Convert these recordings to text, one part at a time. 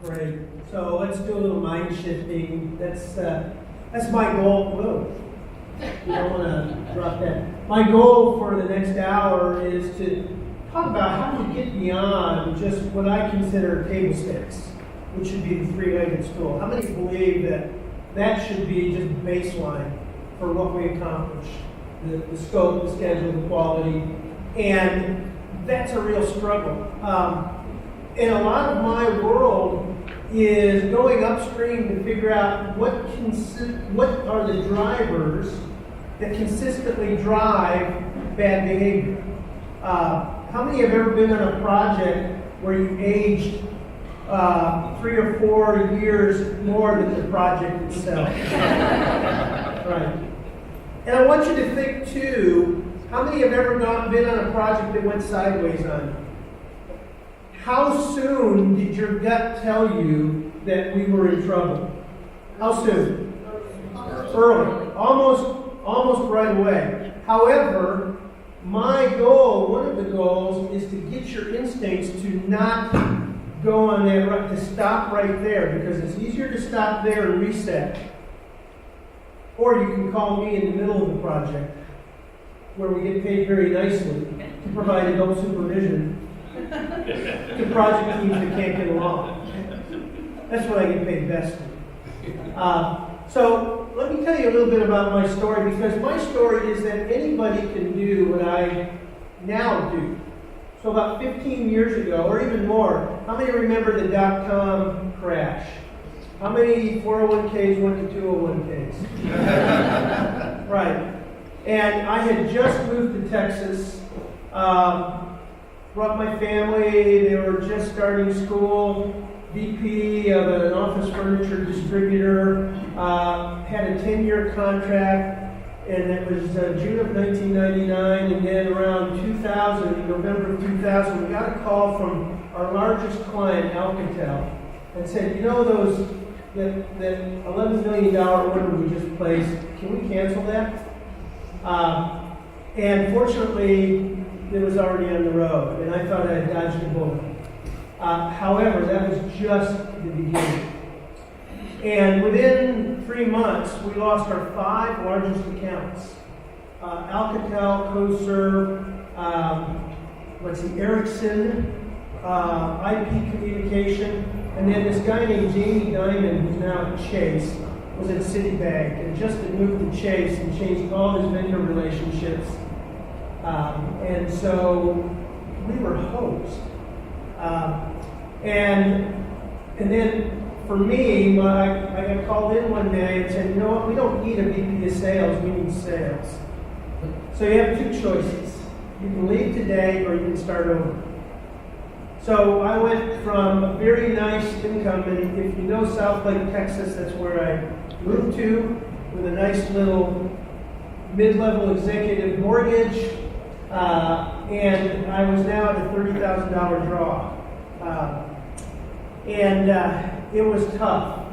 Great. So let's do a little mind shifting. That's my goal. Whoa. You don't want to drop that. My goal for the next hour is to talk about how to get beyond just what I consider table stakes, which should be the three-legged stool. How many believe that that should be just baseline for what we accomplish? The scope, the schedule, the quality. And that's a real struggle. And a lot of my world is going upstream to figure out what are the drivers that consistently drive bad behavior. How many have ever been on a project where you aged 3 or 4 years more than the project itself? Right. And I want you to think too, how many have ever been on a project that went sideways on you? How soon did your gut tell you that we were in trouble? How soon? Early. Almost right away. However, my goal, one of the goals, is to get your instincts to not go on that right, to stop right there, because it's easier to stop there and reset. Or you can call me in the middle of the project, where we get paid very nicely to provide adult supervision to project teams that can't get along. That's what I get paid best for. So let me tell you a little bit about my story, because my story is that anybody can do what I now do. So about 15 years ago, or even more, how many remember the dot-com crash? How many 401ks went to 201ks? Right. And I had just moved to Texas, brought my family, they were just starting school, VP of an office furniture distributor, had a 10-year contract, and it was June of 1999, and then around 2000, November of 2000, we got a call from our largest client, Alcatel, and said, you know that $11 million order we just placed, can we cancel that? And fortunately, it was already on the road, and I thought I had dodged a bullet. However, that was just the beginning. And within 3 months, we lost our 5 largest accounts. Alcatel, CoServe, Ericsson, IP Communication, and then this guy named Jamie Dimon, who's now at Chase, was at Citibank, and just had moved to Chase and changed all his vendor relationships. And so we were hosed. And then for me, I got called in one day and said, you know what, we don't need a VP of sales, we need sales. So you have 2 choices. You can leave today or you can start over. So I went from a very nice income, and if you know South Lake, Texas, that's where I moved to, with a nice little mid-level executive mortgage, and I was now at a $30,000 draw. It was tough.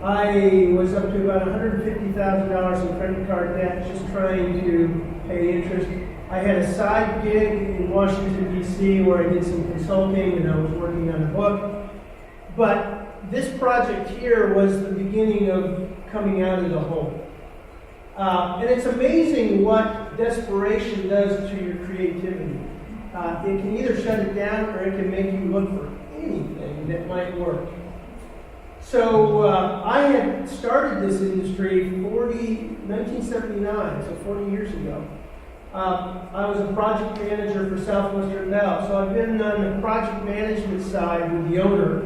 I was up to about $150,000 in credit card debt, just trying to pay interest. I had a side gig in Washington, D.C., where I did some consulting, and I was working on a book. But this project here was the beginning of coming out of the hole. And it's amazing what desperation does to your creativity. It can either shut it down, or it can make you look for anything that might work. So I had started this industry 1979, so 40 years ago. I was a project manager for Southwestern Bell, so I've been on the project management side with the owner.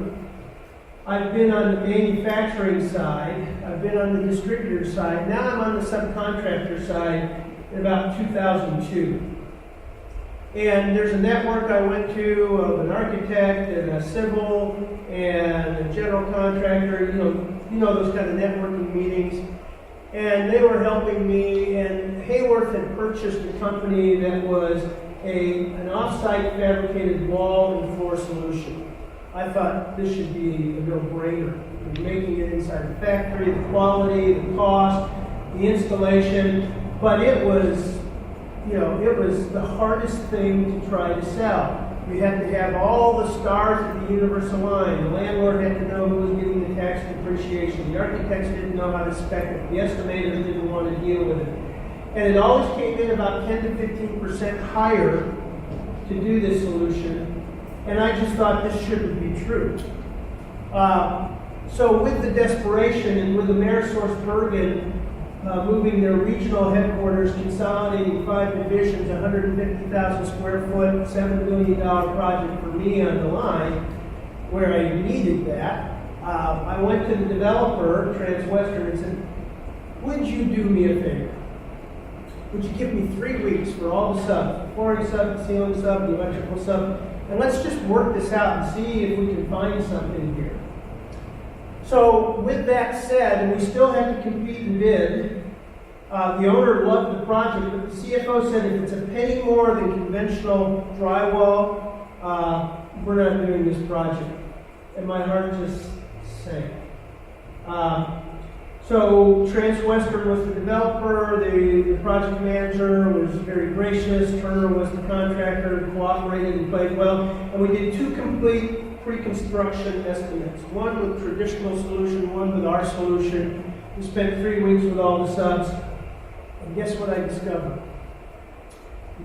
I've been on the manufacturing side. I've been on the distributor side. Now I'm on the subcontractor side in about 2002. And there's a network I went to of an architect and a civil and a general contractor, you know those kind of networking meetings. And they were helping me, and Hayworth had purchased a company that was an off-site fabricated wall and floor solution. I thought this should be a no-brainer. Making it inside the factory, the quality, the cost, the installation, but it was the hardest thing to try to sell. We had to have all the stars of the universe align. The landlord had to know who was getting the tax depreciation. The architects didn't know how to spec it. The estimators didn't want to deal with it. And it always came in about 10 to 15% higher to do this solution. And I just thought this shouldn't be true. So with the desperation and with AmerisourceBergen moving their regional headquarters, consolidating 5 divisions, 150,000 square foot, $7 million project for me on the line, where I needed that, I went to the developer, Transwestern, and said, would you do me a favor? Would you give me 3 weeks for all the subs, the flooring sub, the ceiling sub, the electrical sub, and let's just work this out and see if we can find something here. So with that said, and we still had to compete and bid, the owner loved the project, but the CFO said if it's a penny more than conventional drywall, we're not doing this project. And my heart just sank. So Transwestern was the developer, the project manager was very gracious, Turner was the contractor, cooperated and played well, and we did 2 complete pre-construction estimates, one with traditional solution, one with our solution. We spent 3 weeks with all the subs, and guess what I discovered?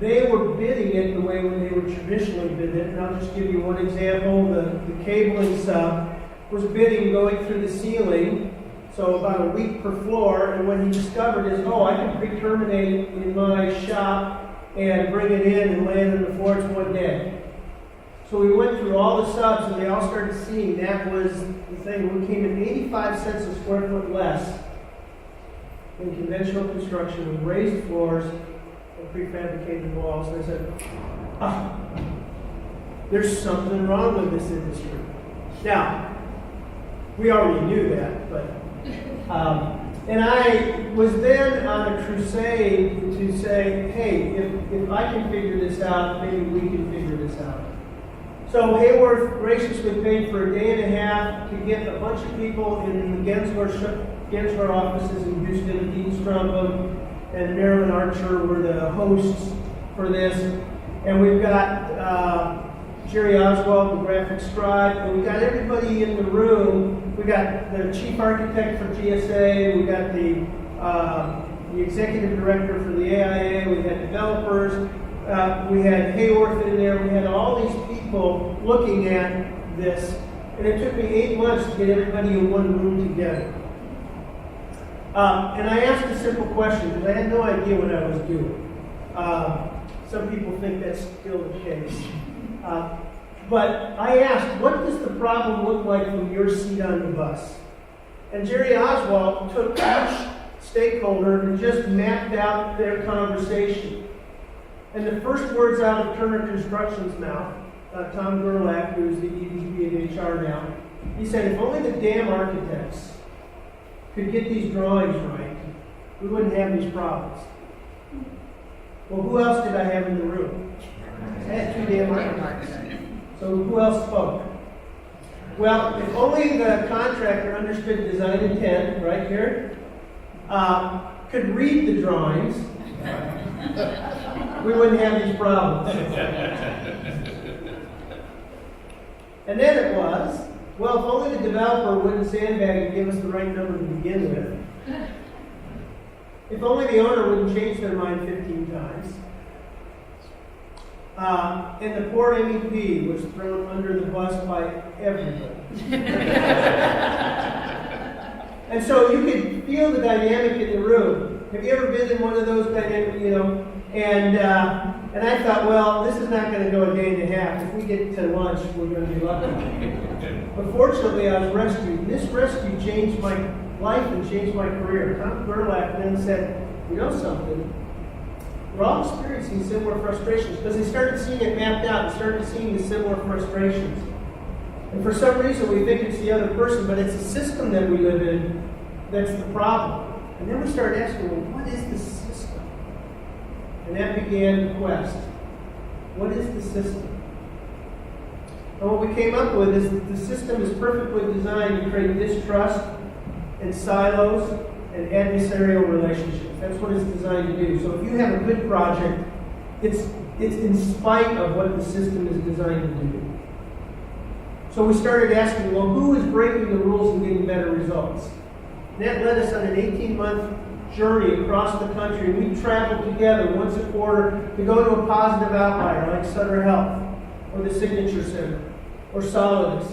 They were bidding it the way when they would traditionally bid it, and I'll just give you one example. The cabling sub was bidding going through the ceiling, so about a week per floor, and what he discovered is, oh, I can pre-terminate in my shop and bring it in and land on the floor in 1 day. So we went through all the subs, and they all started seeing that was the thing. We came in 85 cents a square foot less in conventional construction with raised floors and prefabricated walls. And I said, there's something wrong with this industry. Now, we already knew that, but and I was then on a crusade to say, hey, if I can figure this out, maybe we can figure this out. So Hayworth graciously paid for a day and a half to get a bunch of people in the Gensler offices in Houston. Dean Stromberg and Marilyn Archer were the hosts for this. And we've got Jerry Oswald, the graphic scribe, and we got everybody in the room. We got the chief architect for GSA, we got the executive director for the AIA, we had developers, we had Hayworth in there, we had all these people looking at this, and it took me 8 months to get everybody in one room together. And I asked a simple question, because I had no idea what I was doing. Some people think that's still the case. But I asked, what does the problem look like from your seat on the bus? And Jerry Oswald took each stakeholder and just mapped out their conversation. And the first words out of Turner Construction's mouth, Tom Gerlach, who's the EVP of HR now, he said, if only the damn architects could get these drawings right, we wouldn't have these problems. Well, who else did I have in the room? I had 2 damn architects. So who else spoke? Well, if only the contractor understood design intent, right here, could read the drawings, we wouldn't have these problems. And then it was, well, if only the developer wouldn't sandbag and give us the right number to begin with. If only the owner wouldn't change their mind 15 times. And the poor MEP was thrown under the bus by everybody. And so you could feel the dynamic in the room. Have you ever been in one of those dynamic, And I thought, well, this is not going to go a day and a half. If we get to lunch, we're going to be lucky. But fortunately, I was rescued. This rescue changed my life and changed my career. Tom Gerlach then said, you know something? We're all experiencing similar frustrations because they started seeing it mapped out and started seeing the similar frustrations. And for some reason, we think it's the other person, but it's the system that we live in that's the problem. And then we started asking, well, what is the system? And that began the quest. What is the system? And what we came up with is that the system is perfectly designed to create distrust and silos and adversarial relationships. That's what it's designed to do. So if you have a good project, it's it's in spite of what the system is designed to do. So we started asking, well, who is breaking the rules and getting better results? And that led us on an 18-month journey across the country. We traveled together once a quarter to go to a positive outlier like Sutter Health or the Signature Center or Solidus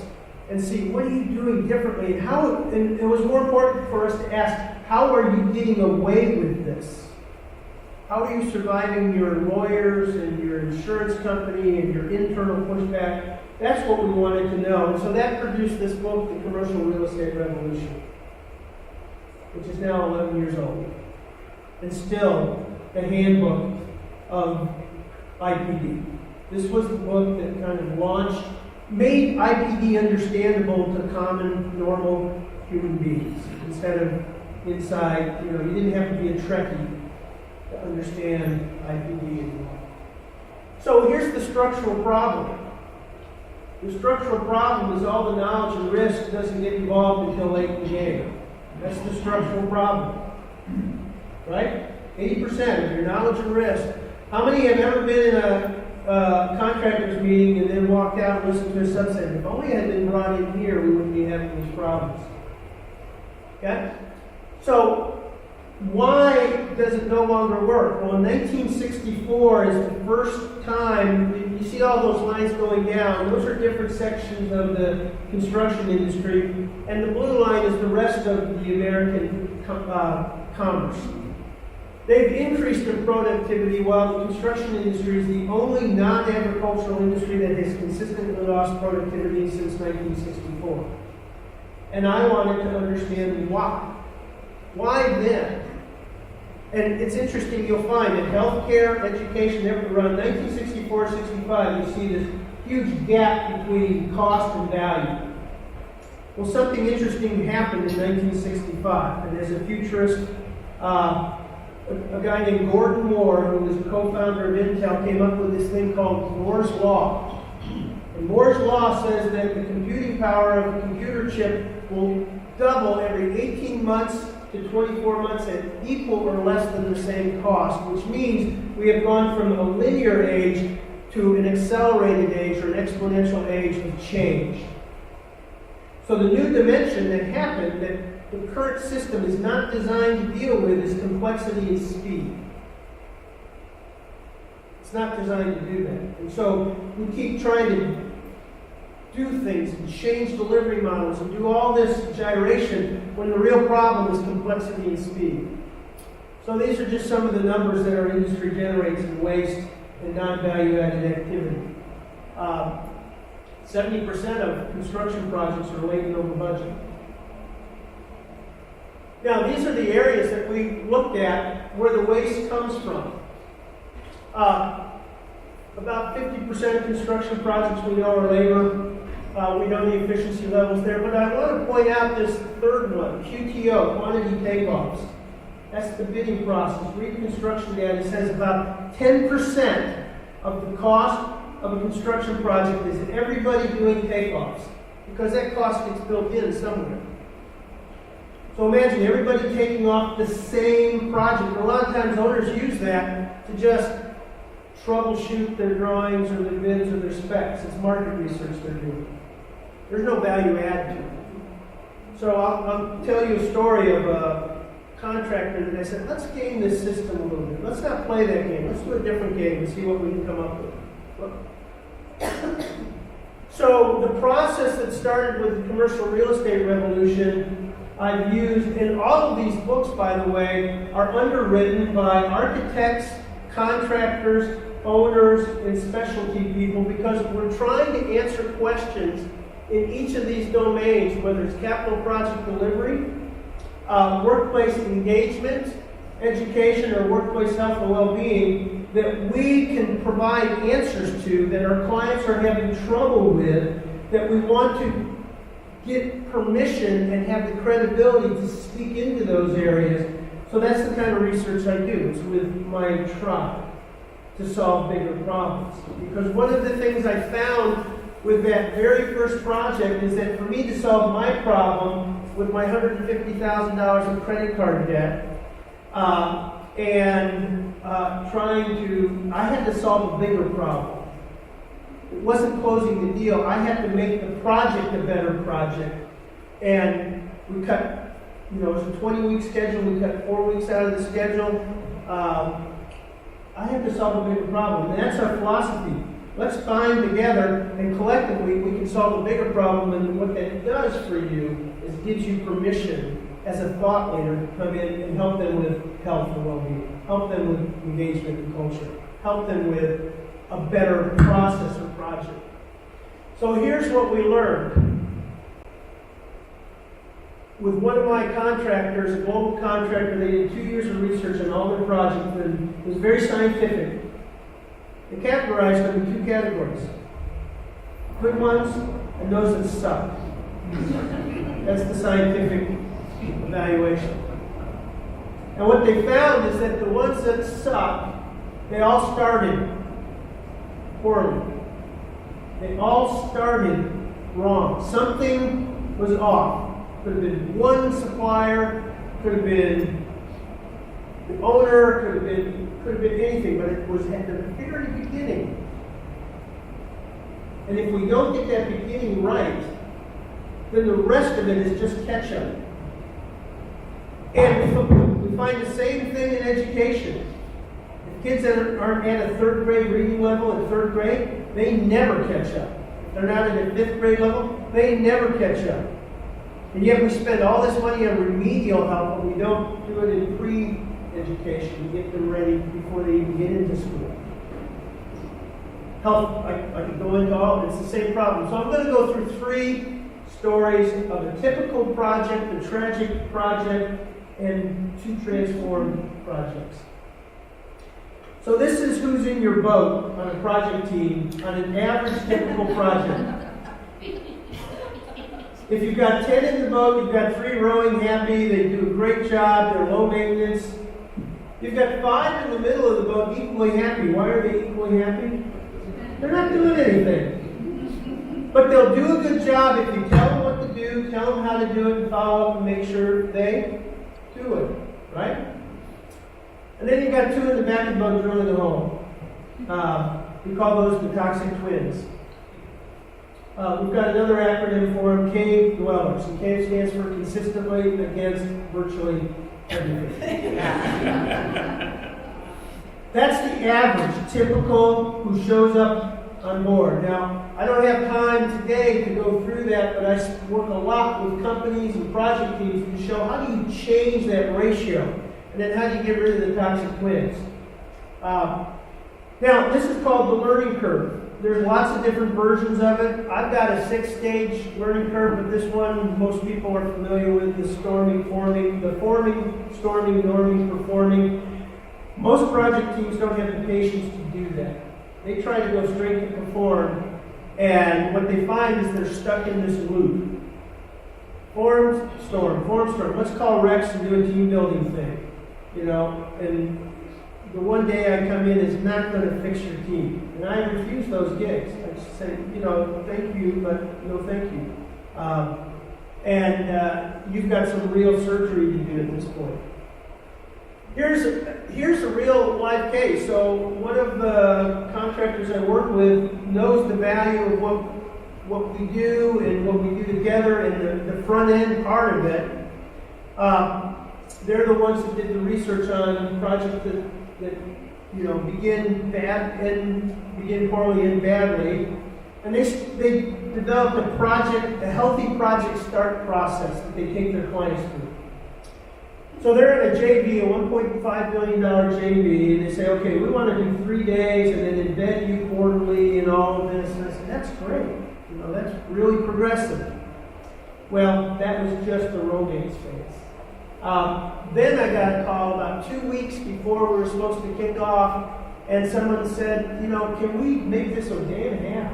and see, what are you doing differently? And it was more important for us to ask, how are you getting away with this? How are you surviving your lawyers and your insurance company and your internal pushback? That's what we wanted to know. And so that produced this book, The Commercial Real Estate Revolution, which is now 11 years old, and still the handbook of IPD. This was the book that kind of made IPD understandable to common, normal human beings. Instead of inside, you didn't have to be a Trekkie to understand IPD anymore. So here's the structural problem. The structural problem is all the knowledge and risk doesn't get involved until late in the game. That's the structural problem. Right? 80% of your knowledge and risk. How many have ever been in a contractor's meeting and then walked out and listened to a subset? If only I had been brought in here, we wouldn't be having these problems. Okay? So, why does it no longer work? Well, in 1964 is the first time, you see all those lines going down. Those are different sections of the construction industry. And the blue line is the rest of the American commerce. They've increased their productivity while the construction industry is the only non-agricultural industry that has consistently lost productivity since 1964. And I wanted to understand why. Why then? And it's interesting, you'll find that healthcare, education, around 1964-65, you see this huge gap between cost and value. Well, something interesting happened in 1965, and as a futurist, a guy named Gordon Moore, who was the co-founder of Intel, came up with this thing called Moore's Law. And Moore's Law says that the computing power of a computer chip will double every 18 months to 24 months at equal or less than the same cost, which means we have gone from a linear age to an accelerated age or an exponential age of change. So the new dimension that happened that the current system is not designed to deal with is complexity and speed. It's not designed to do that. And so we keep trying to do things and change delivery models and do all this gyration when the real problem is complexity and speed. So these are just some of the numbers that our industry generates in waste and non-value-added activity. 70% of construction projects are late and over budget. Now, these are the areas that we looked at where the waste comes from. About 50% of construction projects we know are labor. We know the efficiency levels there, but I want to point out this third one, QTO, quantity takeoffs. That's the bidding process. Read construction data. It says about 10% of the cost of a construction project is everybody doing takeoffs, because that cost gets built in somewhere. So imagine everybody taking off the same project. A lot of times owners use that to just troubleshoot their drawings or their bids or their specs. It's market research they're doing. There's no value add to it. So I'll tell you a story of a contractor that I said, let's game this system a little bit. Let's not play that game. Let's do a different game and see what we can come up with. So the process that started with the commercial real estate revolution I've used, and all of these books, by the way, are underwritten by architects, contractors, owners, and specialty people, because we're trying to answer questions in each of these domains, whether it's capital project delivery, workplace engagement, education, or workplace health and well-being, that we can provide answers to, that our clients are having trouble with, that we want to get permission and have the credibility to speak into those areas. So that's the kind of research I do. It's with my tribe to solve bigger problems. Because one of the things I found with that very first project is that for me to solve my problem with my $150,000 of credit card debt, I had to solve a bigger problem. It wasn't closing the deal. I had to make the project a better project. And we cut, it was a 20-week schedule. We cut 4 weeks out of the schedule. I had to solve a bigger problem. And that's our philosophy. Let's bind together, and collectively we can solve a bigger problem. And what that does for you is gives you permission as a thought leader to come in and help them with health and well-being, help them with engagement and culture, help them with a better process or project. So here's what we learned. With one of my contractors, a global contractor, they did 2 years of research on all their projects, and it was very scientific. They categorized them in 2 categories. Good ones and those that suck. That's the scientific evaluation. And what they found is that the ones that suck, they all started poorly. They all started wrong. Something was off. Could have been one supplier, could have been the owner, could have been anything, but it was at the very beginning. And if we don't get that beginning right, then the rest of it is just catch up. And we find the same thing in education. If kids aren't at a 3rd grade reading level in 3rd grade, they never catch up. If they're not at a 5th grade level, they never catch up. And yet we spend all this money on remedial help, but we don't do it in pre-education to get them ready before they even get into school. Health, I could go into all, it's the same problem. So I'm going to go through 3 stories of a typical project, a tragic project, and 2 transformed projects. So this is who's in your boat on a project team on an average typical project. If you've got 10 in the boat, you've got 3 rowing happy, they do a great job, they're low maintenance. You've got 5 in the middle of the boat equally happy. Why are they equally happy? They're not doing anything. But they'll do a good job if you tell them what to do, tell them how to do it, and follow up and make sure they do it, right? And then you've got 2 in the back of the boat drilling a hole. We call those the toxic twins. We've got another acronym for them, cave dwellers. And cave stands for consistently against virtually everything. That's the average, typical, who shows up on board. Now, I don't have time today to go through that, but I work a lot with companies and project teams to show how do you change that ratio, and then how do you get rid of the toxic twins. Now, this is called the learning curve. There's lots of different versions of it. I've got a 6-stage learning curve, but this one most people are familiar with, the forming, storming, norming, performing. Most project teams don't have the patience to do that. They try to go straight to perform, and what they find is they're stuck in this loop. Form, storm. Let's call Rex and do a team building thing. And the one day I come in is not going to fix your team. And I refuse those gigs. I just say, thank you, but no thank you. You've got some real surgery to do at this point. Here's a real life case. So one of the contractors I work with knows the value of what we do and what we do together and the front end part of it. They're the ones that did the research on projects that begin bad and begin poorly and badly, and they developed a healthy project start process that they take their clients through. So they're in a JV, a $1.5 billion JV, and they say, okay, we want to do 3 days and then embed you quarterly and all of this. And I said, that's great. That's really progressive. Well, that was just the romance phase. Then I got a call about 2 weeks before we were supposed to kick off, and someone said, can we make this a day and a half?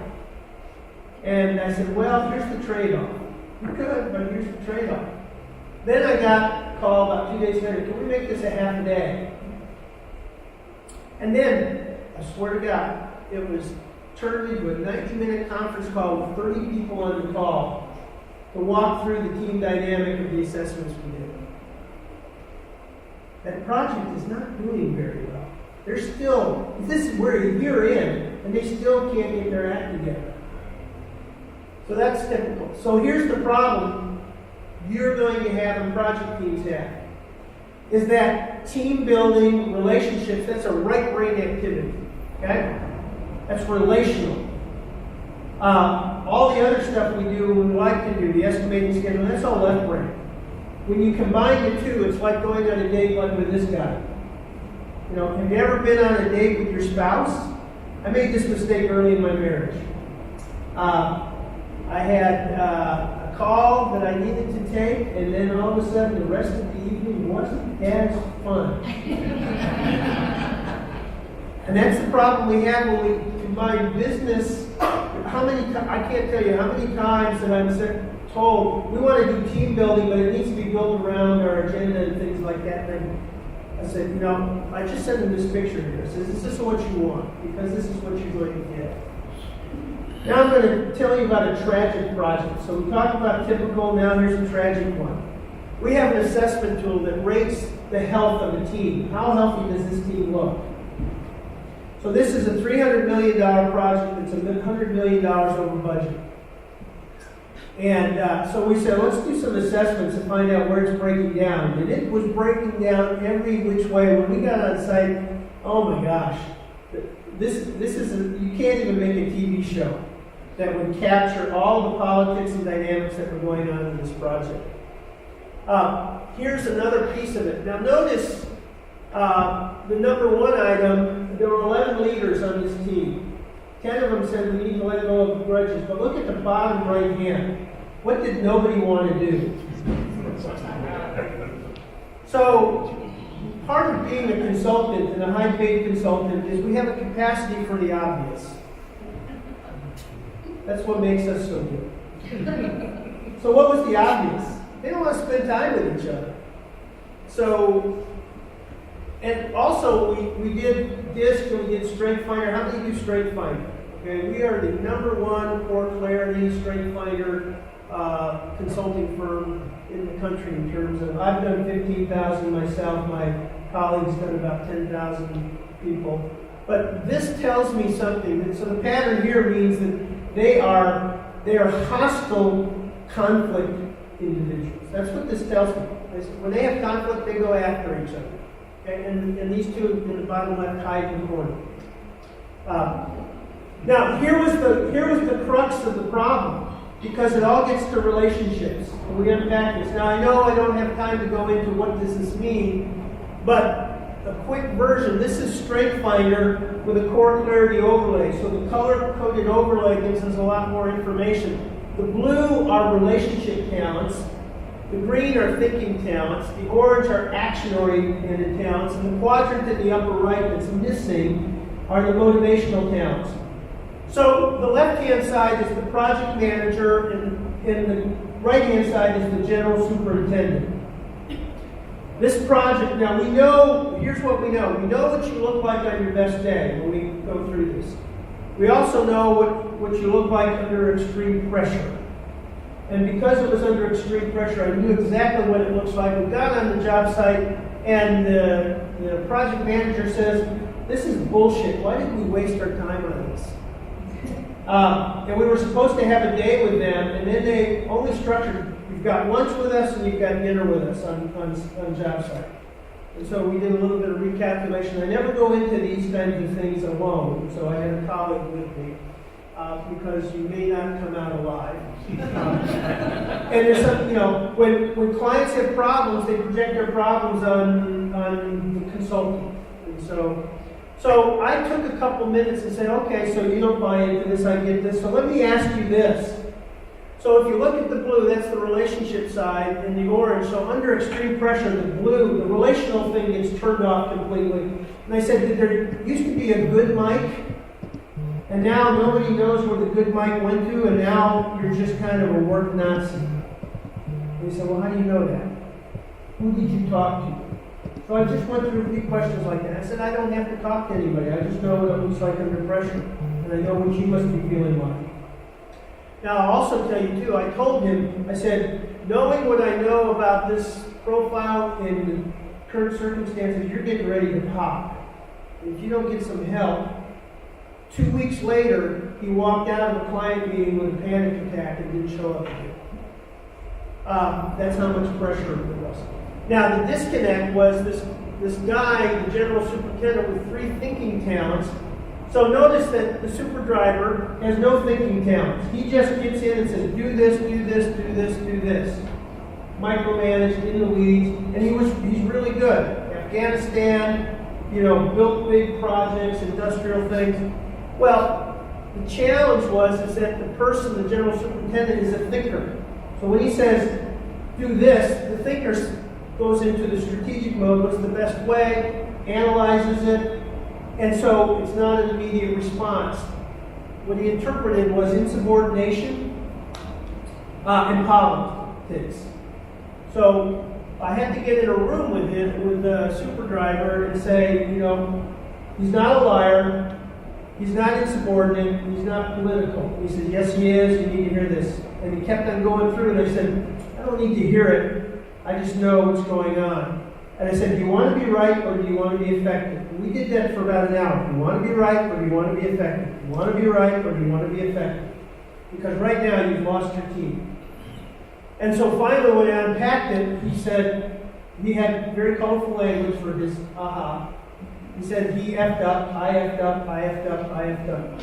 And I said, well, here's the trade-off. You could, but here's the trade-off. Then I got a call about 2 days later, can we make this a half a day? And then, I swear to God, it was turned into a 90-minute conference call with 30 people on the call to walk through the team dynamic of the assessments we did. that project is not doing very well. They're still, we're a year in, and they still can't get their act together. So that's typical. So here's the problem you're going to have and project teams have, is that team building, relationships, that's a right brain activity, okay? That's relational. All the other stuff we do, we like to do, the estimating schedule, that's all left brain. When you combine the two, it's like going on a date like with this guy. You know, have you ever been on a date with your spouse? I made this mistake early in my marriage. I had a call that I needed to take, and then all of a sudden the rest of the evening wasn't as fun. And that's the problem we have when we combine business. I can't tell you how many times that I'm told, we want to do team building, but it needs to be built around our agenda and things like that. And I said, you know, I just sent them this picture here. I said, is this what you want? Because this is what you're going to get. Now I'm going to tell you about a tragic project. So we talked about typical, now here's a tragic one. We have an assessment tool that rates the health of a team. How healthy does this team look? So this is a $300 million project that's $100 million over budget. And so we said, let's do some assessments and find out where it's breaking down. And it was breaking down every which way. When we got on site, oh my gosh, you can't even make a TV show that would capture all the politics and dynamics that were going on in this project. Here's another piece of it. Now notice the number one item, there were 11 leaders on this team. 10 of them said we need to let go of grudges. But look at the bottom right hand. What did nobody want to do? So part of being a consultant and a high-paid consultant is we have a capacity for the obvious. That's what makes us so good. So what was the obvious? They don't want to spend time with each other. So, and also we did DISC and we did Strength Finder. How many do Strength Finder? Okay, we are the #1 core clarity Strength Finder consulting firm in the country in terms of, I've done 15,000 myself, my colleagues done about 10,000 people. But this tells me something. So the pattern here means that they are hostile conflict individuals. That's what this tells me. When they have conflict, they go after each other. Okay? And these two in the bottom left hide in the corner. Now, here was the crux of the problem, because it all gets to relationships. And we unpack this. Now, I know I don't have time to go into what does this mean, but a quick version. This is Strength Finder with a core clarity overlay. So the color-coded overlay gives us a lot more information. The blue are relationship talents. The green are thinking talents. The orange are action-oriented talents. And the quadrant in the upper right that's missing are the motivational talents. So the left-hand side is the project manager, and the right-hand side is the general superintendent. This project, now we know, here's what we know. We know what you look like on your best day when we go through this. We also know what you look like under extreme pressure. And because it was under extreme pressure, I knew exactly what it looks like. We got on the job site, and the project manager says, this is bullshit. Why did we waste our time on this? And we were supposed to have a day with them, and then they only structured, you've got lunch with us and you've got dinner with us on job site. And so we did a little bit of recalculation. I never go into these kinds of things alone, so I had a colleague with me, because you may not come out alive. And there's some, when clients have problems, they project their problems on the consultant. And so I took a couple minutes and said, okay, so you don't buy into this, I get this. So let me ask you this. So if you look at the blue, that's the relationship side, and the orange. So under extreme pressure, the blue, the relational thing gets turned off completely. And I said, there used to be a good mic, and now nobody knows where the good mic went to, and now you're just kind of a work Nazi. And he said, well, how do you know that? Who did you talk to? So I just went through a few questions like that. I said, I don't have to talk to anybody. I just know what it looks like under pressure. And I know what you must be feeling like. Now, I'll also tell you, too, I told him, I said, knowing what I know about this profile in current circumstances, you're getting ready to pop. If you don't get some help, 2 weeks later, he walked out of a client meeting with a panic attack and didn't show up again. That's how much pressure it was. Now, the disconnect was this guy, the general superintendent, with 3 thinking talents. So notice that the super driver has no thinking talents. He just gets in and says, do this, do this, do this, do this. Micromanaged, in the weeds, and he's really good. Afghanistan, built big projects, industrial things. Well, the challenge is that the person, the general superintendent, is a thinker. So when he says, do this, the thinker goes into the strategic mode, what's the best way, analyzes it, and so it's not an immediate response. What he interpreted was insubordination and politics. So I had to get in a room with him, with the super driver, and say, he's not a liar, he's not insubordinate, he's not political. He said, yes, he is, you need to hear this. And he kept on going through, and I said, I don't need to hear it, I just know what's going on. And I said, do you want to be right or do you want to be effective? And we did that for about an hour. Do you want to be right or do you want to be effective? Do you want to be right or do you want to be effective? Because right now you've lost your team. And so finally when I unpacked it, he said, he had very colorful language for his aha. He said, he effed up, I effed up, I effed up, I effed up.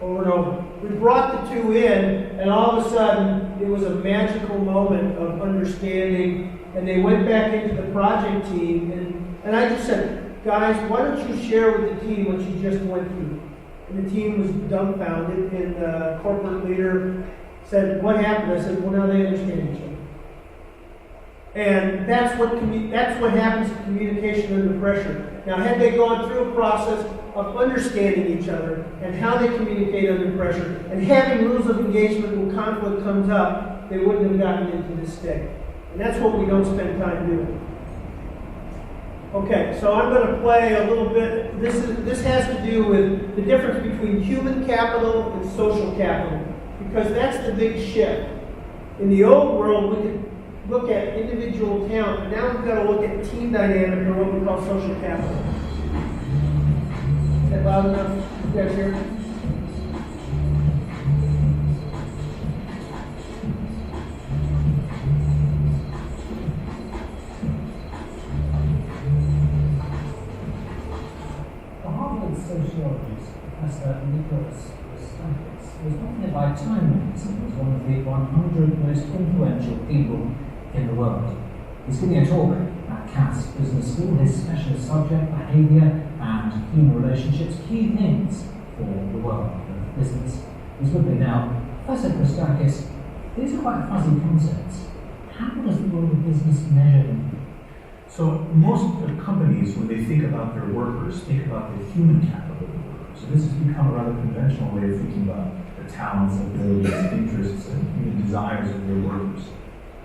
Over and over. We brought the 2 in, and all of a sudden, it was a magical moment of understanding, and they went back into the project team, and I just said, guys, why don't you share with the team what you just went through? And the team was dumbfounded, and the corporate leader said, what happened? I said, well, now they understand each other. And that's what happens in communication under pressure. Now, had they gone through a process of understanding each other and how they communicate under pressure and having rules of engagement when conflict comes up, they wouldn't have gotten into this state. And that's what we don't spend time doing. Okay, so I'm going to play a little bit. This has to do with the difference between human capital and social capital, because that's the big shift. In the old world, we could look at individual talent, but now we've got to look at team dynamic, or what we call social capital. Is that loud enough? You guys hear it? The Harvard sociologist, Professor Nicholas was nominated by Time magazine as one of the 100 most influential people in the world. He's giving a talk at Cass Business School. His specialist subject, behaviour and human relationships, key things for the world of business. He's with me now. Professor Christakis, these are quite fuzzy concepts. How does the world of business measure them? So most companies, when they think about their workers, think about the human capital of the workers. So this has become a rather conventional way of thinking about the talents, abilities, interests, and even desires of their workers.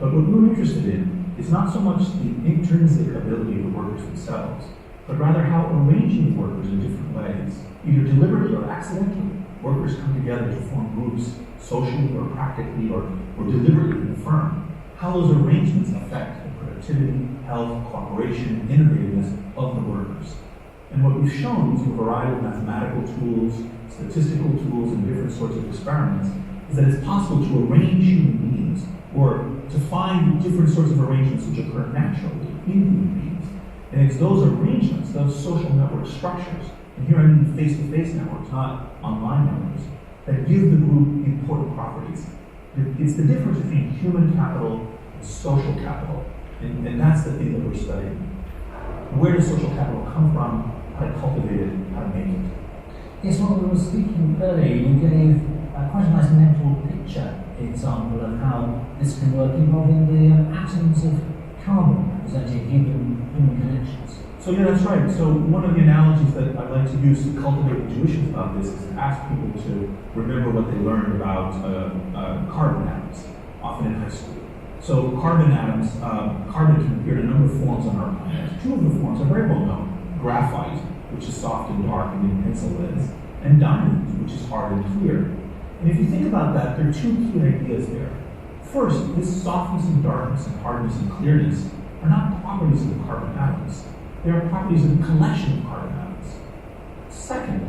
But what we're interested in is not so much the intrinsic ability of the workers themselves, but rather how arranging workers in different ways, either deliberately or accidentally, workers come together to form groups, socially or practically or deliberately in the firm, how those arrangements affect the productivity, health, cooperation, innovativeness of the workers. And what we've shown through a variety of mathematical tools, statistical tools, and different sorts of experiments is that it's possible to arrange human beings, or to find different sorts of arrangements which occur naturally in human beings. And it's those arrangements, those social network structures, and here I mean face-to-face networks, not online networks, that give the group important properties. It's the difference between human capital and social capital, and that's the thing that we're studying. Where does social capital come from, how to cultivate it, how to make it? Yes, when we were speaking earlier, you gave quite a nice mental picture example of how this can work involving the atoms of carbon representing human connections. So yeah, that's right. So one of the analogies that I like to use to cultivate intuitions about this is to ask people to remember what they learned about carbon atoms, often in high school. So carbon atoms, carbon can appear in a number of forms on our planet. 2 of the forms are very well known. Graphite, which is soft and dark and in pencil leads, and diamond, which is hard and clear. And if you think about that, there are 2 key ideas there. First, this softness and darkness and hardness and clearness are not properties of the carbon atoms. They are properties of a collection of carbon atoms. Second,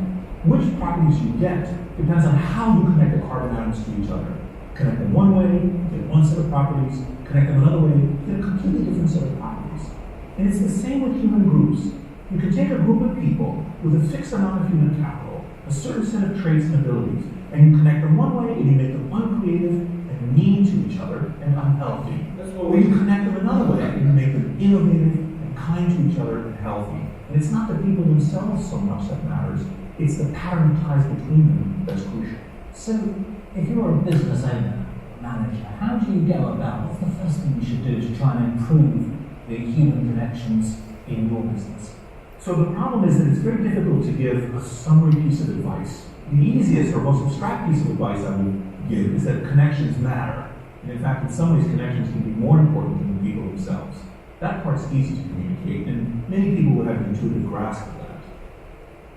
which properties you get depends on how you connect the carbon atoms to each other. Connect them one way, get one set of properties. Connect them another way, get a completely different set of properties. And it's the same with human groups. You can take a group of people with a fixed amount of human capital, a certain set of traits and abilities, and you connect them one way and you make them uncreative and mean to each other and unhealthy. Or you connect them another way and you make them innovative and kind to each other and healthy. And it's not the people themselves so much that matters, it's the pattern of ties between them that's crucial. So, if you're a business owner, manager, how do you go about, what's the first thing you should do to try and improve the human connections in your business? So the problem is that it's very difficult to give a summary piece of advice. The easiest or most abstract piece of advice I would give is that connections matter. And in fact, in some ways, connections can be more important than the people themselves. That part's easy to communicate, and many people would have an intuitive grasp of that.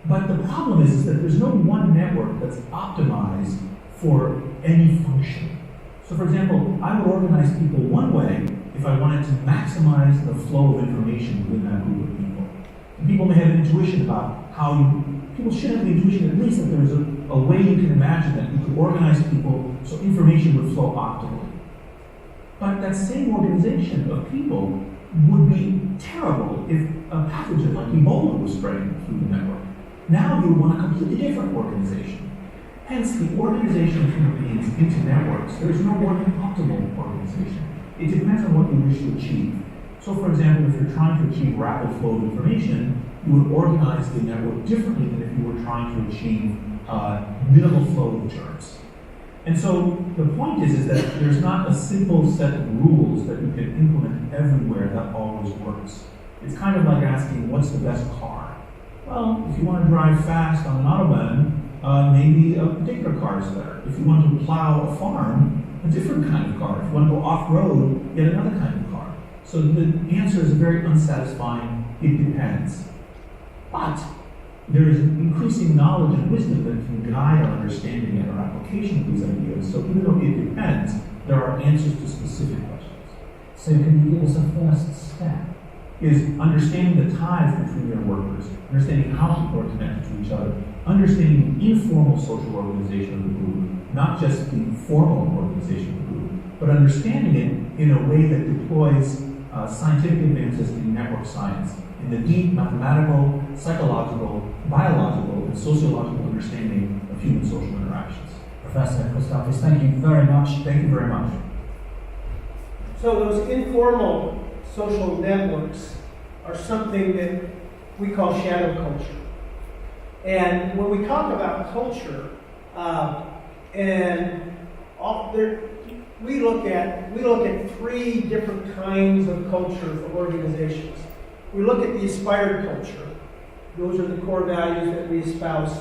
But the problem is that there's no one network that's optimized for any function. So for example, I would organize people one way if I wanted to maximize the flow of information within that group of people. And people may have an intuition about people should have the intuition at least that there's a way you can imagine that you could organize people so information would flow optimally. But that same organization of people would be terrible if a pathogen like Ebola was spreading through the network. Now you would want a completely different organization. Hence, the organization of human beings into networks, there is no one optimal organization. It depends on what you wish to achieve. So, for example, if you're trying to achieve rapid flow of information, you would organize the network differently than if you were trying to achieve minimal flow of germs. And so the point is that there's not a simple set of rules that you can implement everywhere that always works. It's kind of like asking, what's the best car? Well, if you want to drive fast on an autobahn, maybe a particular car is better. If you want to plow a farm, a different kind of car. If you want to go off-road, yet another kind of car. So the answer is very unsatisfying, it depends. But there is increasing knowledge and wisdom that can guide our understanding and our application of these ideas. So even though it depends, there are answers to specific questions. So can you give us a first step? Is understanding the ties between your workers, understanding how people are connected to each other, understanding the informal social organization of the group, not just the formal organization of the group, but understanding it in a way that deploys scientific advances in network science, in the deep mathematical, psychological, biological, and sociological understanding of human social interactions. Professor Christopoulos, thank you very much. Thank you very much. So those informal social networks are something that we call shadow culture. And when we talk about culture, we look at three different kinds of culture for organizations. We look at the aspired culture. Those are the core values that we espouse.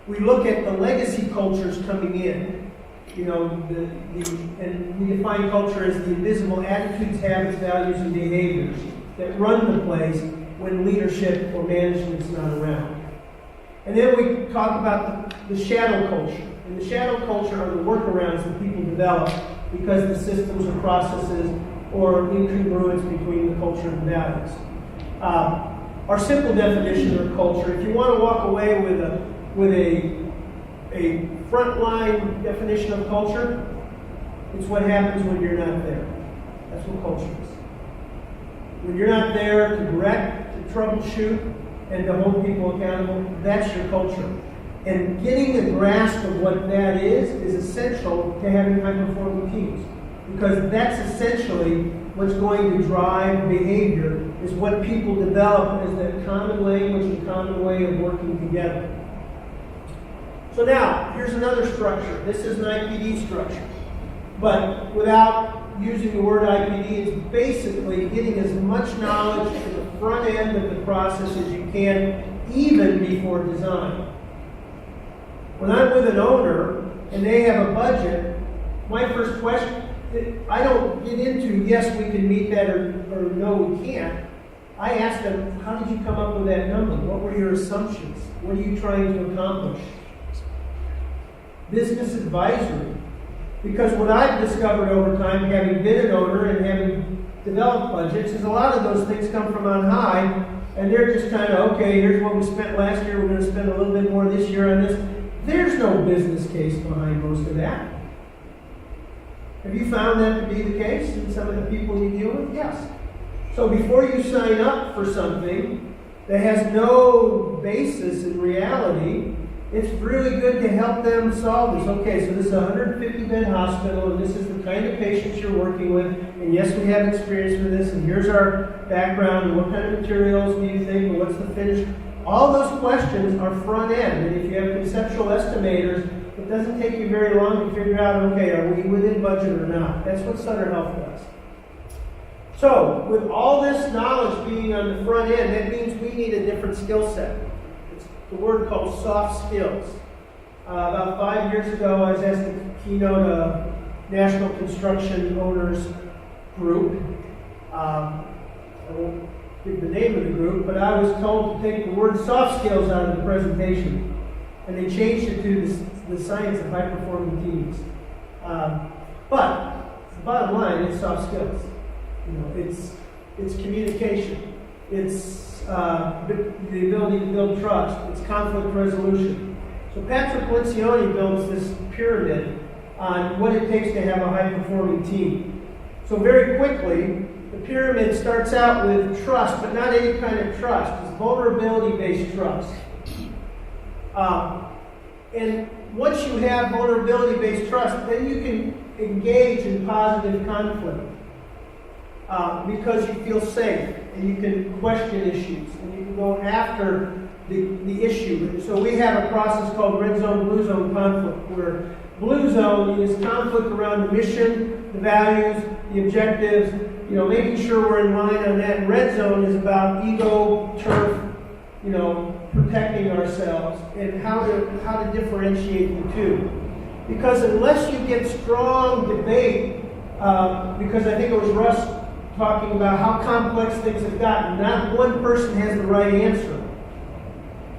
We look at the legacy cultures coming in. You know, and we define culture as the invisible attitudes, habits, values, and behaviors that run the place when leadership or management's not around. And then we talk about the shadow culture. And the shadow culture are the workarounds that people develop because the systems or processes or incongruence between the culture and values. Our simple definition of culture, if you want to walk away with a frontline definition of culture, it's what happens when you're not there. That's what culture is. When you're not there to direct, to troubleshoot, and to hold people accountable, that's your culture. And getting a grasp of what that is essential to having high-performing teams. Because that's essentially what's going to drive behavior, is what people develop as that common language and common way of working together. So now, here's another structure. This is an IPD structure. But without using the word IPD, it's basically getting as much knowledge to the front end of the process as you can, even before design. When I'm with an owner and they have a budget, my first question, I don't get into, yes, we can meet that, or no, we can't. I ask them, how did you come up with that number? What were your assumptions? What are you trying to accomplish? Business advisory. Because what I've discovered over time, having been an owner and having develop budgets is a lot of those things come from on high, and they're just kind of, okay, here's what we spent last year, we're going to spend a little bit more this year on this. There's no business case behind most of that. Have you found that to be the case in some of the people you deal with? Yes. So before you sign up for something that has no basis in reality, it's really good to help them solve this. Okay, so this is a 150-bed hospital, and this is the kind of patients you're working with, and yes, we have experience with this, and here's our background, and what kind of materials do you think, and what's the finish? All those questions are front end, and if you have conceptual estimators, it doesn't take you very long to figure out, okay, are we within budget or not? That's what Sutter Health does. So, with all this knowledge being on the front end, that means we need a different skill set. It's the word called soft skills. About 5 years ago, I was asked to keynote a national construction owners group. I won't give the name of the group, but I was told to take the word soft skills out of the presentation. And they changed it to the science of high-performing teams. But the bottom line is soft skills. It's communication. It's the ability to build trust. It's conflict resolution. So Patrick Lencioni builds this pyramid on what it takes to have a high-performing team. So very quickly, the pyramid starts out with trust, but not any kind of trust. It's vulnerability-based trust. And once you have vulnerability-based trust, then you can engage in positive conflict because you feel safe and you can question issues and you can go after the issue. So we have a process called red zone, blue zone conflict, where blue zone is conflict around the mission, the values, the objectives, making sure we're in line on that. And red zone is about ego, turf, protecting ourselves and how to differentiate the two. Because unless you get strong debate, because I think it was Russ talking about how complex things have gotten, not one person has the right answer.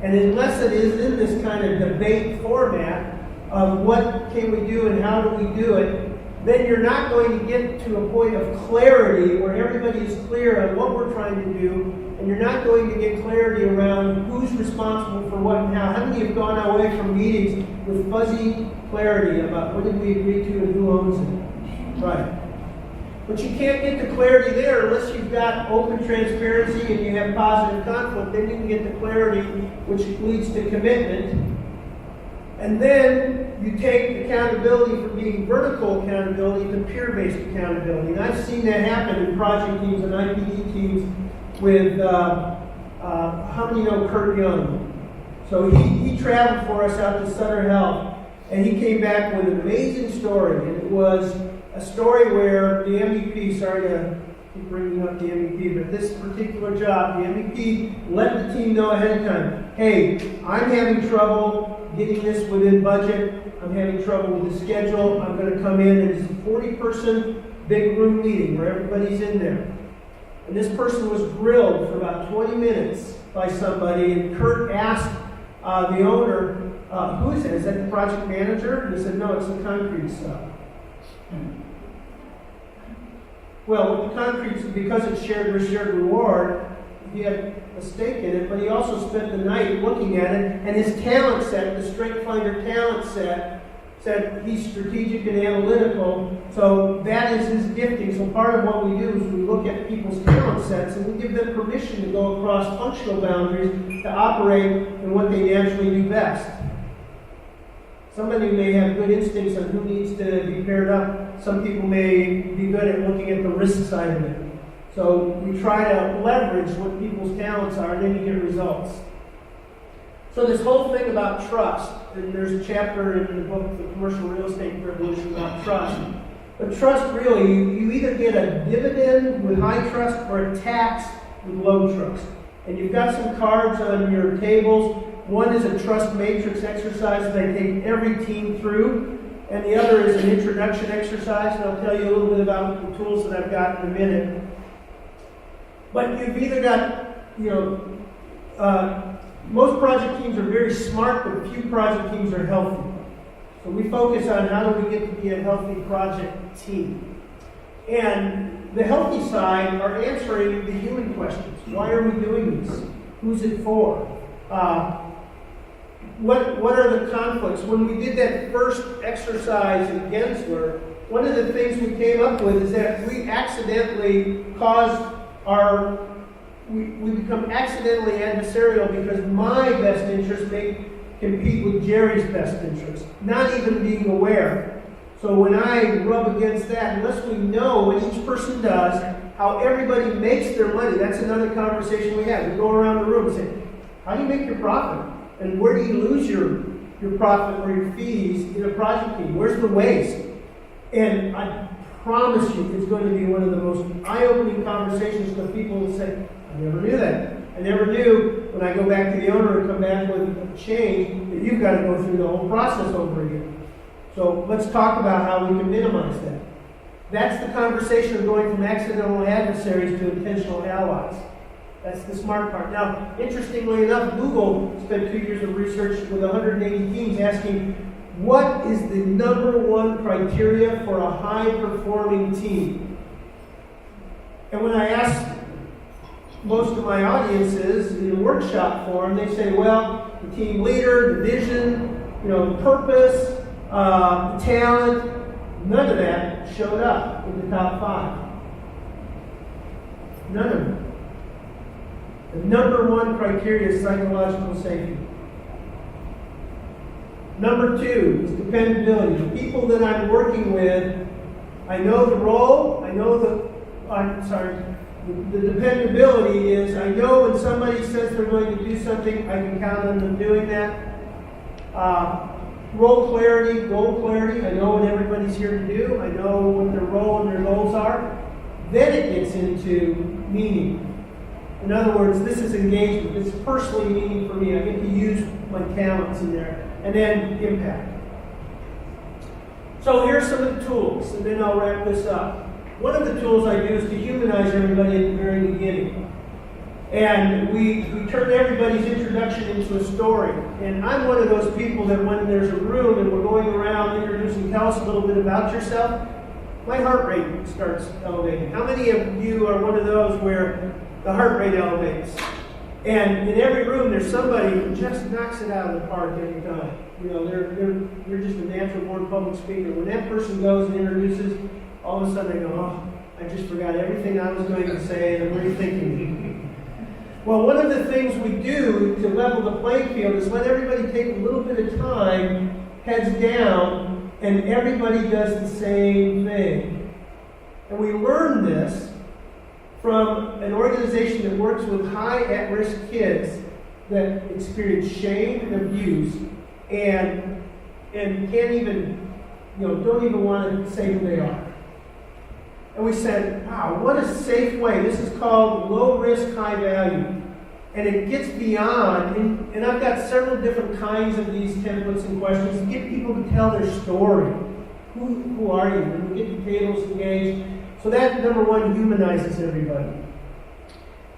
And unless it is in this kind of debate format of what can we do and how do we do it, then you're not going to get to a point of clarity where everybody is clear on what we're trying to do, and you're not going to get clarity around who's responsible for what and how. How many have gone away from meetings with fuzzy clarity about what did we agree to and who owns it? Right. But you can't get the clarity there unless you've got open transparency and you have positive conflict. Then you can get the clarity which leads to commitment. And then you take accountability from being vertical accountability to peer-based accountability. And I've seen that happen in project teams and IPD teams with, how many know Kurt Young? So he traveled for us out to Sutter Health, and he came back with an amazing story. And it was a story where the MVP, sorry to keep bringing up the MVP, but this particular job, the MVP let the team know ahead of time, hey, I'm having trouble getting this within budget. I'm having trouble with the schedule. I'm going to come in, and it's a 40-person big room meeting where everybody's in there. And this person was grilled for about 20 minutes by somebody, and Kurt asked the owner, who is it? Is that the project manager? And he said, no, it's the concrete stuff. Well, with the concrete, because it's shared risk, shared reward, he had a stake in it, but he also spent the night looking at it, and his talent set, the Strength Finder talent set, said he's strategic and analytical, so that is his gifting. So part of what we do is we look at people's talent sets, and we give them permission to go across functional boundaries to operate in what they naturally do best. Somebody may have good instincts on who needs to be paired up. Some people may be good at looking at the risk side of it. So we try to leverage what people's talents are, and then you get results. So this whole thing about trust, and there's a chapter in the book, The Commercial Real Estate Revolution, about trust. But trust, really, you either get a dividend with high trust or a tax with low trust. And you've got some cards on your tables. One is a trust matrix exercise that I take every team through, and the other is an introduction exercise, and I'll tell you a little bit about the tools that I've got in a minute. But you've either got, most project teams are very smart, but few project teams are healthy. So we focus on how do we get to be a healthy project team. And the healthy side are answering the human questions. Why are we doing this? Who's it for? What are the conflicts? When we did that first exercise in Gensler, one of the things we came up with is that we accidentally we become accidentally adversarial because my best interest may compete with Jerry's best interest, not even being aware. So when I rub against that, unless we know what each person does, how everybody makes their money, that's another conversation we have. We go around the room and say, how do you make your profit? And where do you lose your profit or your fees in a project team? Where's the waste? And I promise you, it's going to be one of the most eye-opening conversations with people who say, I never knew that. I never knew when I go back to the owner and come back with a change that you've got to go through the whole process over again. So let's talk about how we can minimize that. That's the conversation of going from accidental adversaries to intentional allies. That's the smart part. Now, interestingly enough, Google spent 2 years of research with 180 teams asking, what is the number one criteria for a high-performing team? And when I ask most of my audiences in the workshop forum, they say, well, the team leader, the vision, the purpose, the talent, none of that showed up in the top 5. None of them. The number one criteria is psychological safety. Number 2 is dependability. The people that I'm working with, I know the role, the dependability is, I know when somebody says they're going to do something, I can count on them doing that. Role clarity, goal clarity, I know what everybody's here to do. I know what their role and their goals are. Then it gets into meaning. In other words, this is engagement. This is personally meaning for me. I get to use my talents in there. And then impact. So here's some of the tools, and then I'll wrap this up. One of the tools I do is to humanize everybody at the very beginning. And we turn everybody's introduction into a story. And I'm one of those people that when there's a room and we're going around introducing, tell us a little bit about yourself, my heart rate starts elevating. How many of you are one of those where the heart rate elevates? And in every room, there's somebody who just knocks it out of the park every time. They're just a natural born public speaker. When that person goes and introduces, all of a sudden they go, oh, I just forgot everything I was going to say and I'm rethinking. Well, one of the things we do to level the playing field is let everybody take a little bit of time, heads down, and everybody does the same thing. And we learn this from an organization that works with high at-risk kids that experience shame and abuse and can't even, don't even want to say who they are. And we said, wow, what a safe way. This is called low risk, high value. And it gets beyond, and I've got several different kinds of these templates and questions to get people to tell their story. Who are you? And we get the tables engaged. So that, number 1, humanizes everybody.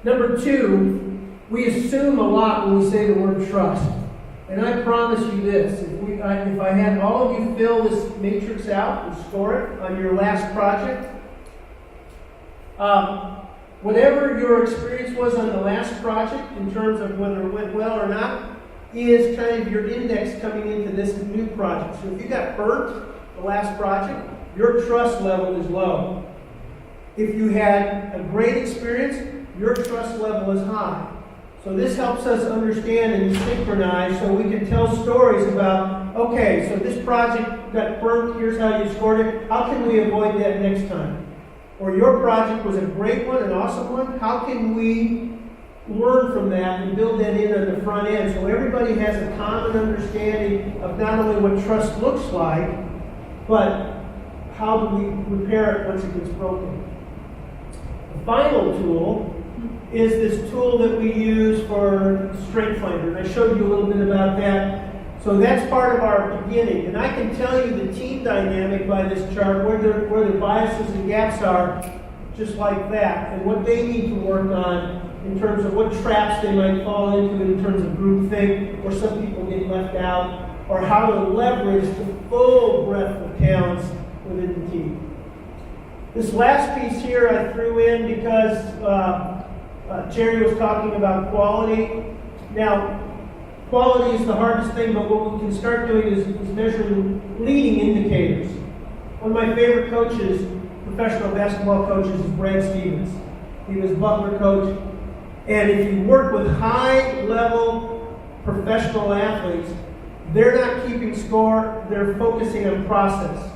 Number 2, we assume a lot when we say the word trust. And I promise you this, if I had all of you fill this matrix out and store it on your last project, whatever your experience was on the last project in terms of whether it went well or not, is kind of your index coming into this new project. So if you got burnt the last project, your trust level is low. If you had a great experience, your trust level is high. So this helps us understand and synchronize so we can tell stories about, okay, so this project got burnt, here's how you scored it, how can we avoid that next time? Or your project was a great one, an awesome one, how can we learn from that and build that in on the front end so everybody has a common understanding of not only what trust looks like, but how do we repair it once it gets broken. The final tool is this tool that we use for Strength Finder. And I showed you a little bit about that. So that's part of our beginning. And I can tell you the team dynamic by this chart, where the biases and gaps are, just like that, and what they need to work on in terms of what traps they might fall into in terms of groupthink, or some people get left out, or how to leverage the full breadth of talents within the team. This last piece here I threw in because Jerry was talking about quality. Now, quality is the hardest thing, but what we can start doing is measuring leading indicators. One of my favorite coaches, professional basketball coaches, is Brad Stevens. He was Butler coach. And if you work with high-level professional athletes, they're not keeping score, they're focusing on process.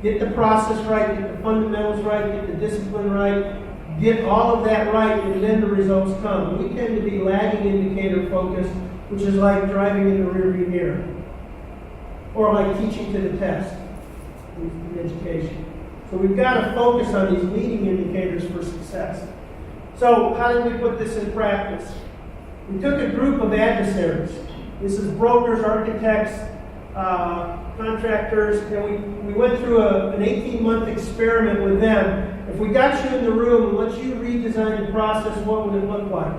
Get the process right, get the fundamentals right, get the discipline right, get all of that right, and then the results come. We tend to be lagging indicator focused, which is like driving in the rearview mirror, or like teaching to the test in education. So we've got to focus on these leading indicators for success. So how did we put this in practice? We took a group of adversaries. This is brokers, architects, contractors, and we went through an 18-month experiment with them. If we got you in the room and let you redesign the process, what would it look like?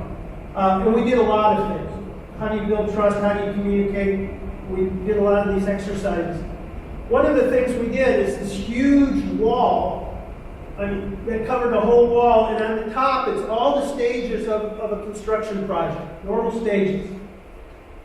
And we did a lot of things. How do you build trust? How do you communicate? We did a lot of these exercises. One of the things we did is this huge wall that covered the whole wall, and on the top it's all the stages of a construction project, normal stages.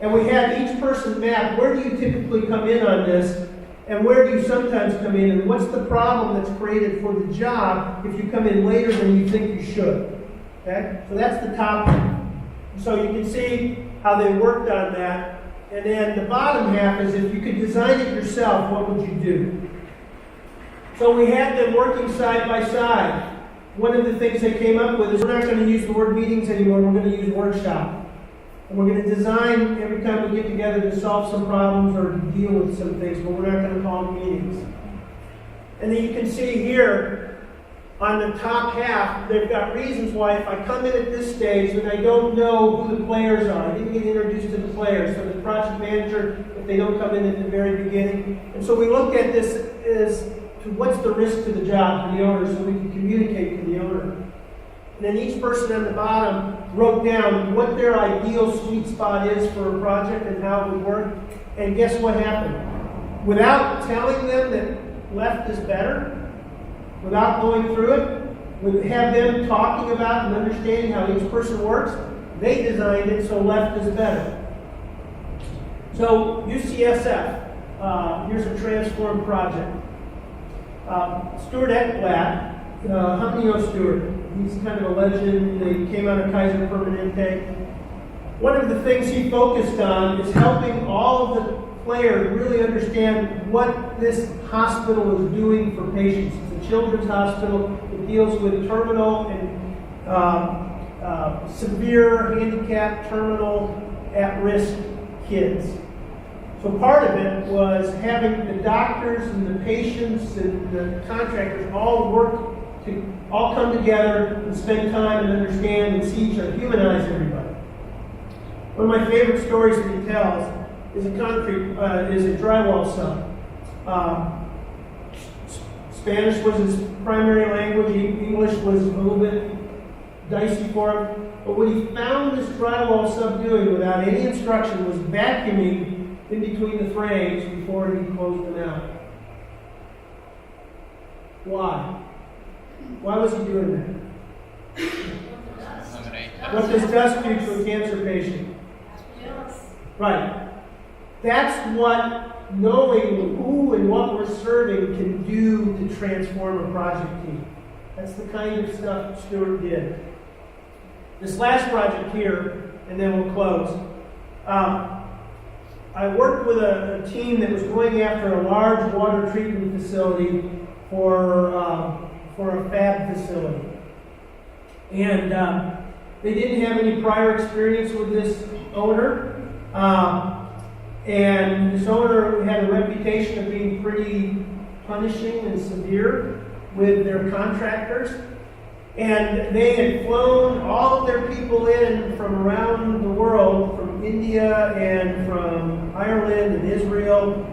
And we had each person map, where do you typically come in on this, and where do you sometimes come in, and what's the problem that's created for the job if you come in later than you think you should. Okay? So that's the top one. So you can see how they worked on that. And then the bottom half is if you could design it yourself, what would you do? So we had them working side by side. One of the things they came up with is we're not going to use the word meetings anymore, we're going to use workshop. And we're going to design every time we get together to solve some problems or to deal with some things, but we're not going to call them meetings. And then you can see here, on the top half, they've got reasons why if I come in at this stage and I don't know who the players are, I didn't get introduced to the players, so the project manager, if they don't come in at the very beginning. And so we look at this as to what's the risk to the job, to the owner, so we can communicate to the owner. And then each person on the bottom wrote down what their ideal sweet spot is for a project and how it would work. And guess what happened? Without telling them that left is better, without going through it, we have them talking about and understanding how each person works. They designed it so left is better. So UCSF, here's a transform project. Stuart Ekblad, how many know Stuart? He's kind of a legend. He came out of Kaiser Permanente. One of the things he focused on is helping all of the players really understand what this hospital is doing for patients. It's a children's hospital. It deals with terminal and severe handicapped, terminal, at-risk kids. So part of it was having the doctors and the patients and the contractors all come together and spend time and understand and see each other, humanize everybody. One of my favorite stories that he tells is a drywall sub. Spanish was his primary language. English was a little bit dicey for him. But what he found this drywall sub doing without any instruction was vacuuming in between the frames before he closed them out. Why? Why was he doing that? What does dust do to a cancer patient? Right. That's what knowing who and what we're serving can do to transform a project team. That's the kind of stuff Stuart did. This last project here, and then we'll close. I worked with a team that was going after a large water treatment facility for a fab facility. And they didn't have any prior experience with this owner. And this owner had a reputation of being pretty punishing and severe with their contractors. And they had flown all of their people in from around the world, from India and from Ireland and Israel,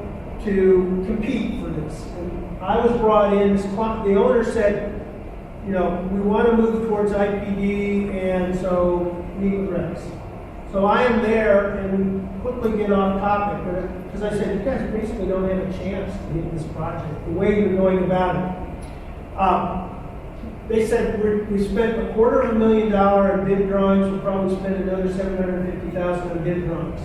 to compete for this. And I was brought in. The owner said, we want to move towards IPD, and so meet with Rex. So I am there, and we quickly get off topic, because I said, you guys basically don't have a chance to get this project, the way you're going about it. They said we spent $250,000 in bid drawings. We'll probably spend another $750,000 on bid drawings.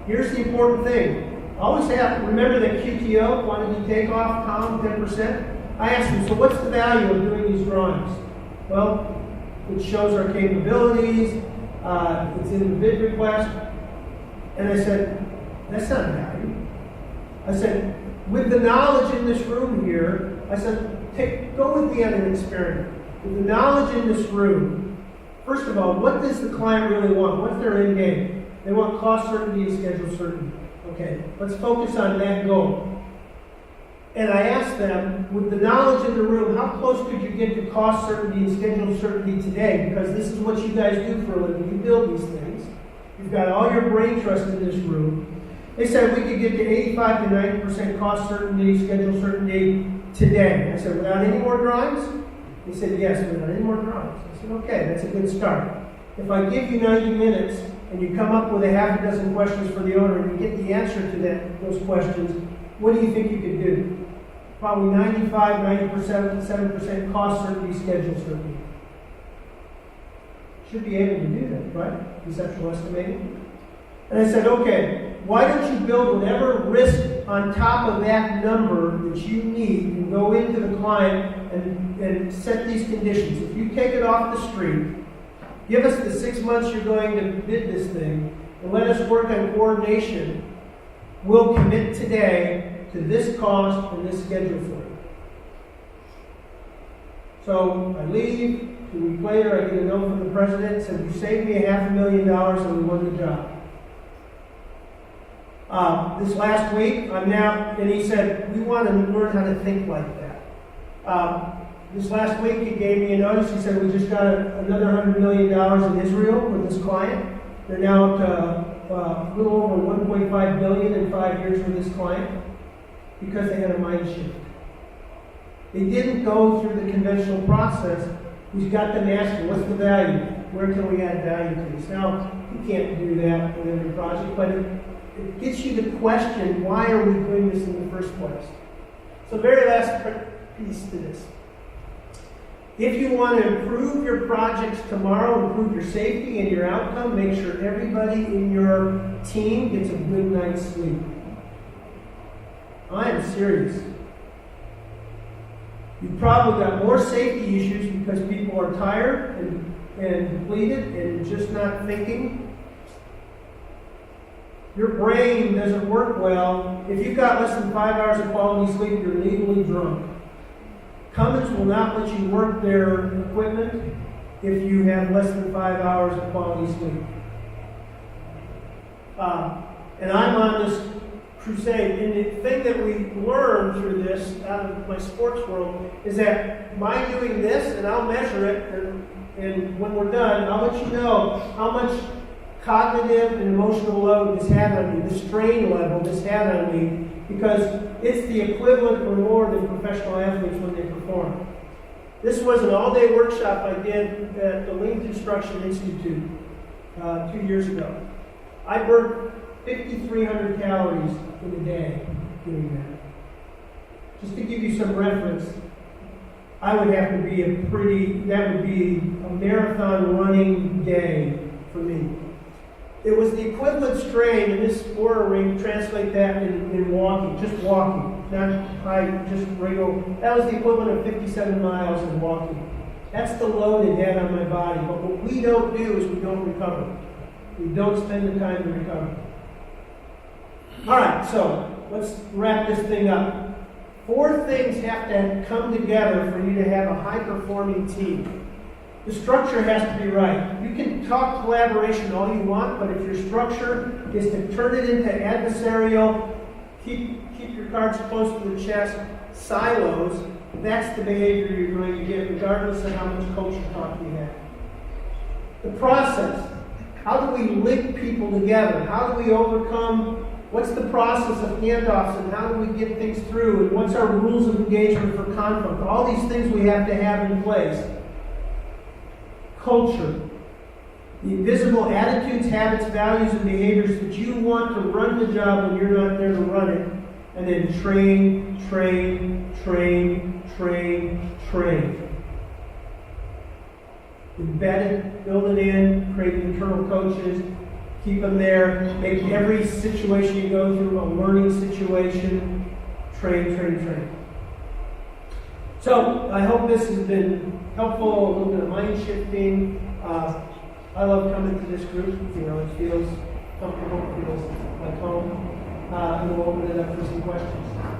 Here's the important thing. Always remember that QTO, quantity takeoff, column 10%. I asked them, so what's the value of doing these drawings? Well, it shows our capabilities. It's in the bid request. And I said, that's not value. I said, with the knowledge in this room here, I said, go with me on an experiment. With the knowledge in this room, first of all, what does the client really want? What's their end game? They want cost certainty and schedule certainty. Okay, let's focus on that goal. And I asked them, with the knowledge in the room, how close could you get to cost certainty and schedule certainty today? Because this is what you guys do for a living. You build these things. You've got all your brain trust in this room. They said we could get to 85 to 90% cost certainty, schedule certainty today. I said, without any more drawings? They said, yes, without any more drawings. I said, okay, that's a good start. If I give you 90 minutes and you come up with a half a dozen questions for the owner and you get the answer to those questions, what do you think you could do? Probably 95, 97% cost certainty, schedule certainty. Should be able to do that, right? Conceptual estimating. And I said, okay, why don't you build whatever risk on top of that number that you need and go into the client and set these conditions. If you take it off the street, give us the 6 months you're going to bid this thing, and let us work on coordination. We'll commit today to this cost and this schedule for you. So I leave. 2 weeks later, I get a note from the president that says, you saved me $500,000 and we won the job. This last week, and he said, we want to learn how to think like that. This last week, he gave me a notice. He said, we just got another $100 million in Israel with this client. They're now up to a little over $1.5 billion in 5 years with this client because they had a mind shift. They didn't go through the conventional process. We've got them asking, what's the value? Where can we add value to this? Now, you can't do that with every project, but it gets you to question, why are we doing this in the first place? So very last piece to this. If you want to improve your projects tomorrow, improve your safety and your outcome, make sure everybody in your team gets a good night's sleep. I am serious. You've probably got more safety issues because people are tired and depleted and just not thinking. Your brain doesn't work well. If you've got less than 5 hours of quality sleep, you're legally drunk. Cummins will not let you work their equipment if you have less than 5 hours of quality sleep. And I'm on this crusade. And the thing that we learned through this out of my sports world is that by doing this, and I'll measure it, and when we're done, I'll let you know how much cognitive and emotional load this had on me, the strain level this had on me, because it's the equivalent or more than professional athletes when they perform. This was an all-day workshop I did at the Lean Construction Institute 2 years ago. I burned 5,300 calories in a day doing that. Just to give you some reference, I would have to be that would be a marathon running day for me. It was the equivalent strain in this Oura ring, translate that in walking, just walking, not high, just regular. That was the equivalent of 57 miles in walking. That's the load it had on my body. But what we don't do is we don't recover. We don't spend the time to recover. All right, so let's wrap this thing up. 4 things have to come together for you to have a high-performing team. The structure has to be right. You can talk collaboration all you want, but if your structure is to turn it into adversarial, keep your cards close to the chest, silos, that's the behavior you're going to get, regardless of how much culture talk you have. The process. How do we link people together? How do we overcome? What's the process of handoffs and how do we get things through? And what's our rules of engagement for conflict? All these things we have to have in place. Culture. The invisible attitudes, habits, values, and behaviors that you want to run the job when you're not there to run it. And then train. embed it, build it in, create internal coaches, keep them there, make every situation you go through a learning situation, train. So I hope this has been helpful, a little bit of mind shifting. I love coming to this group, it feels comfortable, it feels like home. And we'll open it up for some questions.